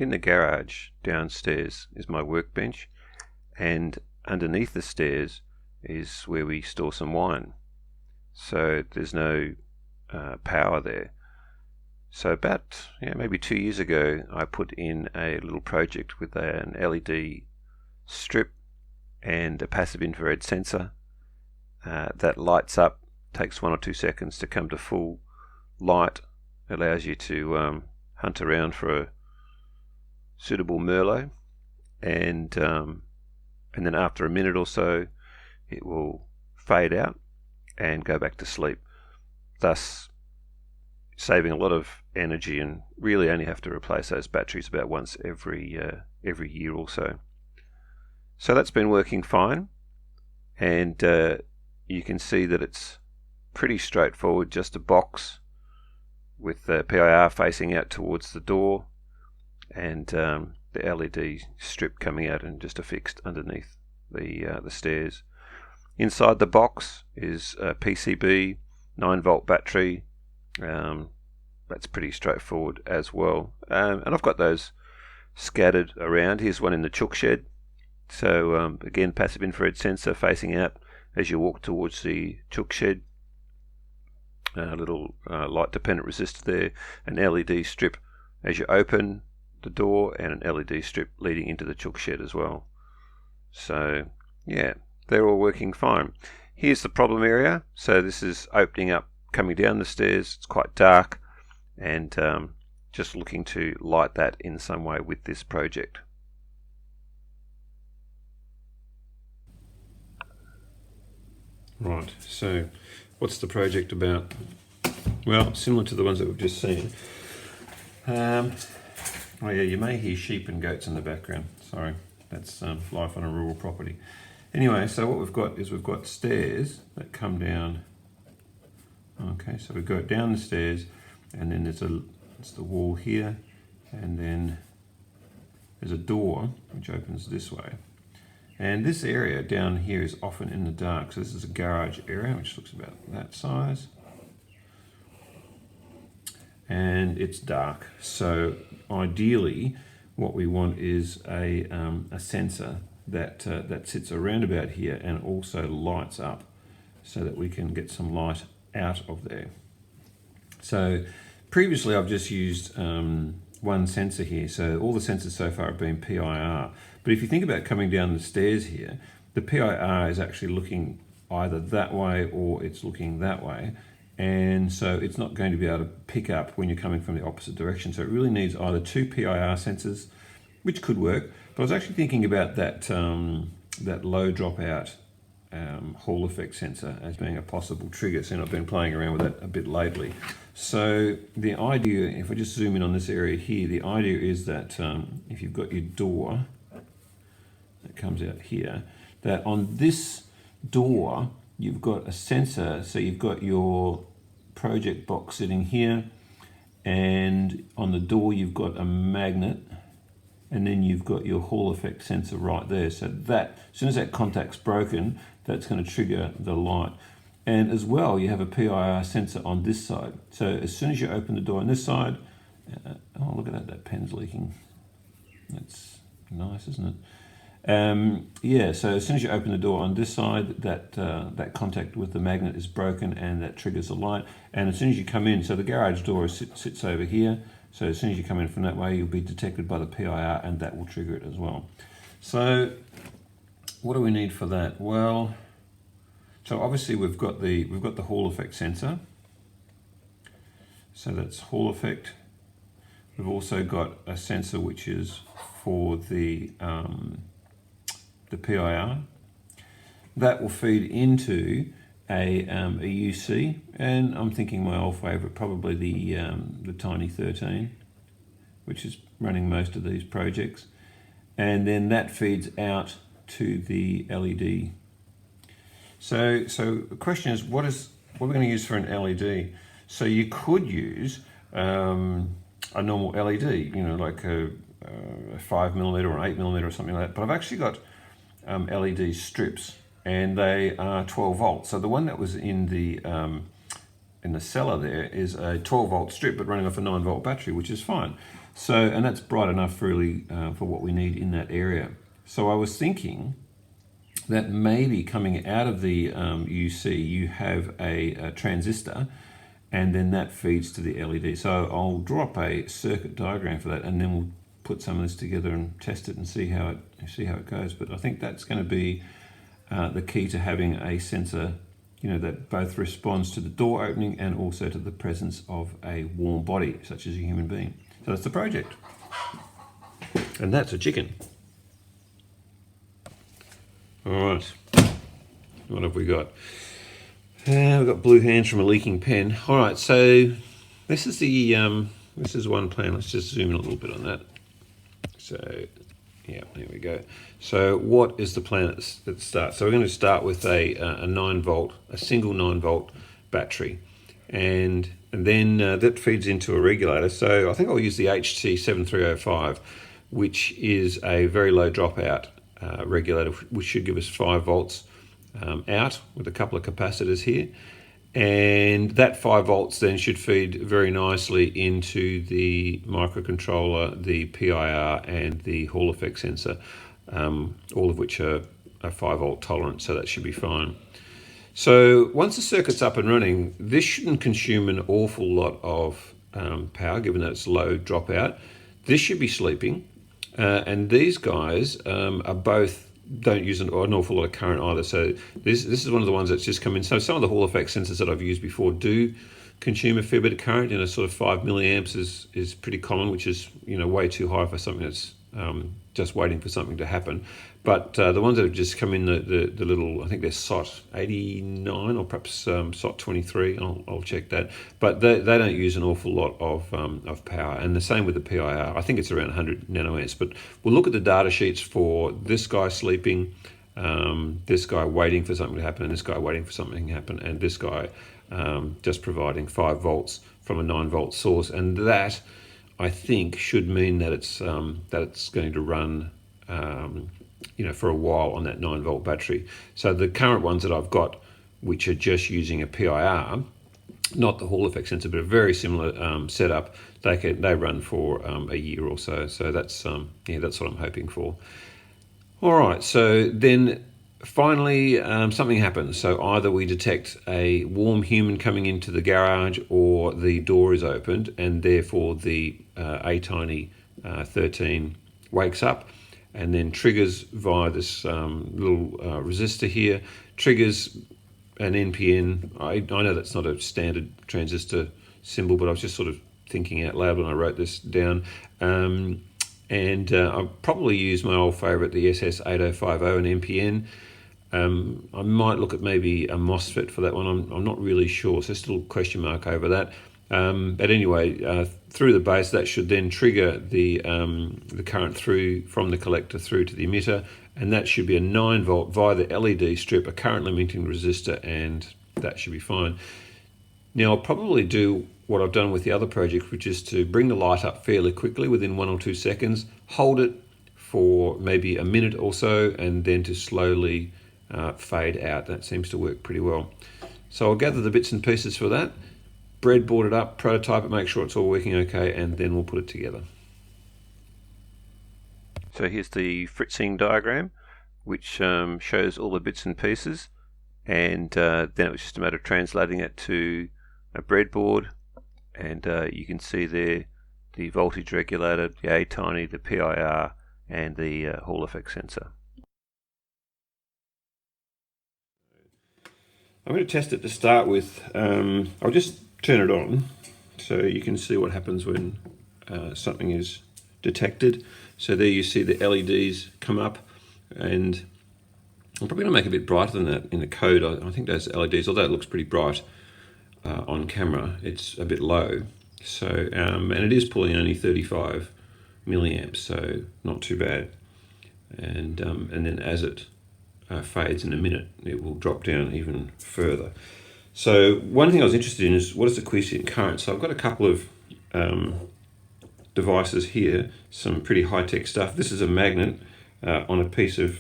in the garage downstairs is my workbench, and underneath the stairs is where we store some wine. So there's no power there. So about maybe 2 years ago, I put in a little project with an LED strip and a passive infrared sensor that lights up, takes 1 or 2 seconds to come to full light, allows you to hunt around for a suitable Merlot, and then after a minute or so it will fade out and go back to sleep, thus saving a lot of energy, and really only have to replace those batteries about once every year or so. So that's been working fine, and you can see that it's pretty straightforward, just a box with the PIR facing out towards the door, and the LED strip coming out and just affixed underneath the stairs. Inside the box is a PCB 9-volt battery. That's pretty straightforward as well, and I've got those scattered around. Here's one in the chook shed. So again, passive infrared sensor facing out as you walk towards the chook shed. A little light dependent resistor there, an LED strip as you open the door, and an LED strip leading into the chook shed as well. So yeah, they're all working fine. Here's the problem area. So this is opening up, coming down the stairs. It's quite dark, and just looking to light that in some way with this project. Right, so what's the project about? Well, similar to the ones that we've just seen. Oh yeah, you may hear sheep and goats in the background. Sorry, that's life on a rural property. Anyway, so what we've got is we've got stairs that come down. Okay, so we go down the stairs, and then it's the wall here, and then there's a door which opens this way. And this area down here is often in the dark. So this is a garage area, which looks about that size. And it's dark. So ideally, what we want is a sensor that sits around about here and also lights up, so that we can get some light out of there. So previously I've just used one sensor here. So all the sensors so far have been PIR. But if you think about coming down the stairs here, the PIR is actually looking either that way or it's looking that way. And so it's not going to be able to pick up when you're coming from the opposite direction. So it really needs either 2 PIR sensors, which could work. But I was actually thinking about that low dropout Hall effect sensor as being a possible trigger. So I've been playing around with that a bit lately. So the idea, if I just zoom in on this area here, the idea is that if you've got your door that comes out here, that on this door you've got a sensor. So you've got your project box sitting here, and on the door you've got a magnet, and then you've got your Hall effect sensor right there. So that, as soon as that contact's broken, that's going to trigger the light. And as well, you have a PIR sensor on this side. So as soon as you open the door on this side, oh, look at that pen's leaking. That's nice, isn't it? Yeah, so as soon as you open the door on this side, that contact with the magnet is broken, and that triggers the light. And as soon as you come in, so the garage door sits over here, so as soon as you come in from that way, you'll be detected by the PIR, and that will trigger it as well. So what do we need for that? Well, so obviously we've got the Hall effect sensor. So that's Hall effect. We've also got a sensor which is for the PIR. That will feed into a UC, and I'm thinking my old favourite, probably the Tiny 13, which is running most of these projects, and then that feeds out to the LED. So the question is, what are we going to use for an LED? So you could use a normal LED, like a 5mm or an 8mm or something like that. But I've actually got LED strips, and they are 12 volts. So the one that was in the cellar there is a 12 volt strip, but running off a 9-volt battery, which is fine. So, and that's bright enough really for what we need in that area. So I was thinking that maybe coming out of the UC, you have a transistor, and then that feeds to the LED. So I'll draw up a circuit diagram for that, and then we'll put some of this together and test it and see how it goes. But I think that's going to be the key to having a sensor, that both responds to the door opening and also to the presence of a warm body, such as a human being. So that's the project, and that's a chicken. All right, what have we got? We've got blue hands from a leaking pen. All right, so this is this is one plan. Let's just zoom in a little bit on that. So, yeah, there we go. So what is the plan at the start? So we're going to start with a 9-volt, a single 9-volt battery. And then that feeds into a regulator. So I think I'll use the HT7305, which is a very low dropout regulator, which should give us 5 volts out with a couple of capacitors here, and that 5 volts then should feed very nicely into the microcontroller, the PIR, and the Hall effect sensor, all of which are 5-volt tolerant, so that should be fine. So once the circuit's up and running, this shouldn't consume an awful lot of power, given that it's low dropout. This should be sleeping, and these guys are both don't use an awful lot of current either. So this is one of the ones that's just come in. So some of the Hall effect sensors that I've used before do consume a fair bit of current. Sort of 5 milliamps is pretty common, which is way too high for something that's just waiting for something to happen. But the ones that have just come in, the little, I think they're SOT 89 or perhaps SOT 23. I'll check that. But they don't use an awful lot of power. And the same with the PIR. I think it's around 100 nanoamps. But we'll look at the data sheets for this guy sleeping, this guy waiting for something to happen, and this guy waiting for something to happen, and this guy just providing 5 volts from a 9-volt source. And that, I think, should mean that it's going to run for a while on that 9-volt battery. So the current ones that I've got, which are just using a PIR, not the Hall effect sensor, but a very similar setup, they run for a year or so. So that's what I'm hoping for. All right, so then finally something happens. So either we detect a warm human coming into the garage, or the door is opened, and therefore the A-Tiny 13 wakes up and then triggers via this little resistor here, triggers an NPN. I know that's not a standard transistor symbol, but I was just sort of thinking out loud when I wrote this down. And I'll probably use my old favourite, the SS8050, an NPN. I might look at maybe a MOSFET for that one. I'm not really sure, so still a question mark over that. But anyway, through the base, that should then trigger the current through from the collector through to the emitter, and that should be a 9-volt via the LED strip, a current limiting resistor, and that should be fine. Now I'll probably do what I've done with the other project, which is to bring the light up fairly quickly within 1 or 2 seconds, hold it for maybe a minute or so, and then to slowly fade out. That seems to work pretty well. So I'll gather the bits and pieces for that, breadboard it up, prototype it, make sure it's all working okay, and then we'll put it together. So here's the fritzing diagram, which shows all the bits and pieces, and then it was just a matter of translating it to a breadboard, and you can see there the voltage regulator, the A-Tiny, the PIR, and the Hall effect sensor. I'm going to test it to start with. I'll just turn it on so you can see what happens when something is detected. So there you see the LEDs come up, and I'm probably going to make it a bit brighter than that in the code. I think those LEDs, although it looks pretty bright on camera, it's a bit low. So and it is pulling only 35 milliamps, so not too bad. And then as it fades in a minute, it will drop down even further. So one thing I was interested in is what is the quiescent current. So I've got a couple of devices here, some pretty high-tech stuff. This is a magnet on a piece of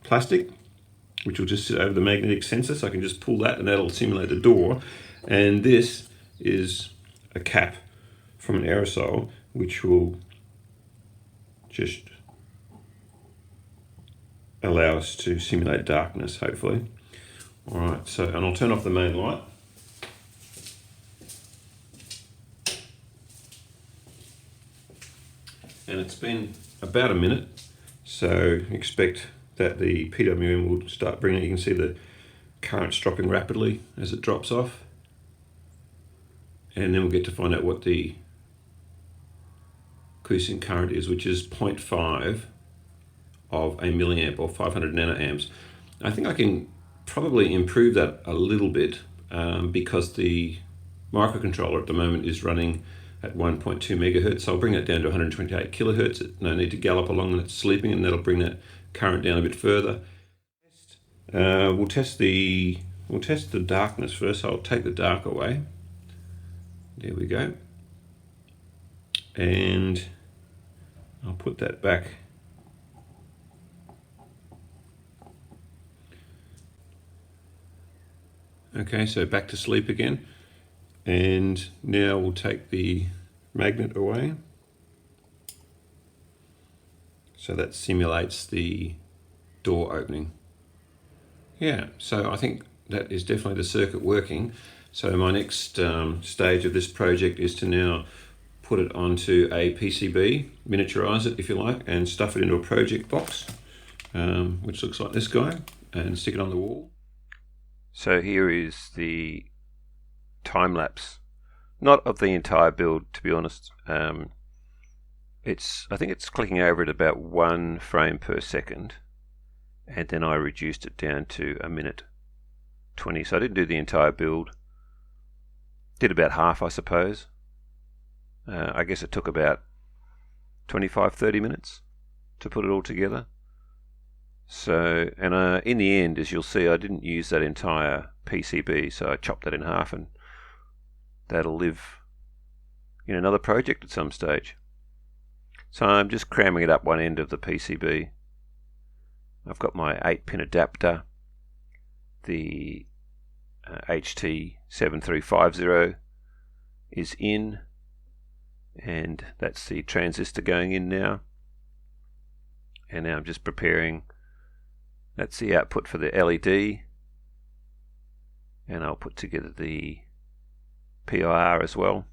plastic, which will just sit over the magnetic sensor, so I can just pull that and that'll simulate the door. And this is a cap from an aerosol, which will just allow us to simulate darkness, hopefully. Alright, so, and I'll turn off the main light. And it's been about a minute, so expect that the PWM will start bringing, you can see the current's dropping rapidly as it drops off. And then we'll get to find out what the quiescent current is, which is 0.5 of a milliamp, or 500 nanoamps. I think I can probably improve that a little bit because the microcontroller at the moment is running at 1.2 megahertz. So I'll bring that down to 128 kilohertz. No need to gallop along when it's sleeping, and that'll bring that current down a bit further. We'll test the darkness first. So I'll take the dark away. There we go. And I'll put that back. Okay, so back to sleep again. And now we'll take the magnet away. So that simulates the door opening. Yeah, so I think that is definitely the circuit working. So my next stage of this project is to now put it onto a PCB, miniaturize it if you like, and stuff it into a project box, which looks like this guy, and stick it on the wall. So here is the time lapse, not of the entire build, to be honest. I think it's clicking over at about 1 frame per second, and then I reduced it down to 1:20. So I didn't do the entire build. Did about half, I suppose. I guess it took about 25-30 minutes to put it all together. So, and in the end, as you'll see, I didn't use that entire PCB, so I chopped that in half, and that'll live in another project at some stage. So I'm just cramming it up one end of the PCB. I've got my 8-pin adapter, the HT7350 is in, and that's the transistor going in now. And now I'm just preparing, that's the output for the LED, and I'll put together the PIR as well.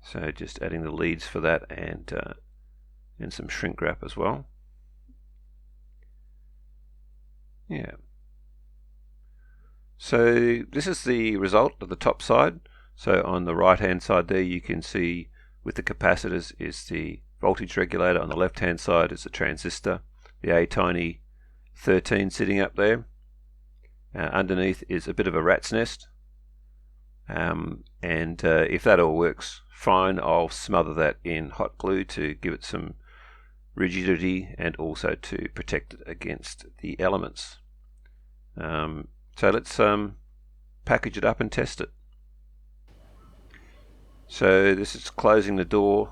So just adding the leads for that, and some shrink wrap as well. Yeah. So this is the result of the top side. So on the right hand side there, you can see with the capacitors is the voltage regulator. On the left hand side is the transistor, the A-Tiny 13 sitting up there. Underneath is a bit of a rat's nest. If that all works fine, I'll smother that in hot glue to give it some rigidity and also to protect it against the elements. So let's package it up and test it. So this is closing the door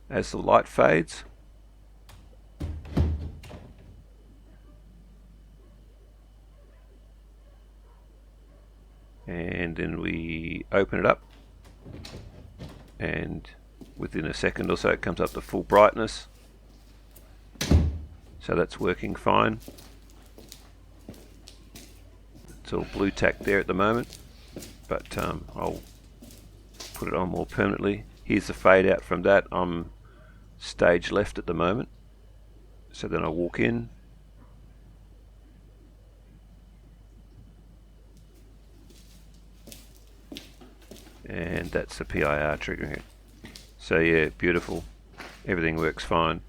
as the light fades. And then we open it up, and within a second or so it comes up to full brightness. So that's working fine. It's all blue tack there at the moment, but I'll put it on more permanently. Here's the fade out from that. I'm stage left at the moment, so then I walk in, and that's the PIR triggering it. So yeah, beautiful. Everything works fine.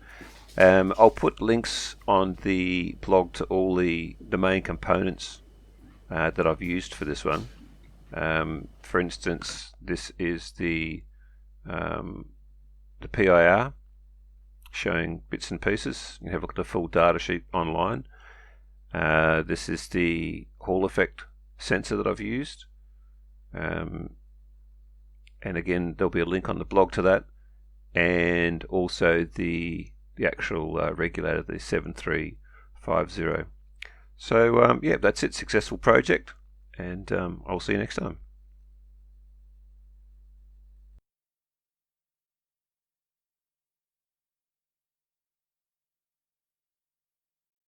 I'll put links on the blog to all the main components that I've used for this one. For instance, this is the PIR showing bits and pieces. You can have a look at the full data sheet online. This is the Hall effect sensor that I've used. And again, there'll be a link on the blog to that, and also the actual regulator, the 7350. So yeah, that's it. Successful project, and I'll see you next time.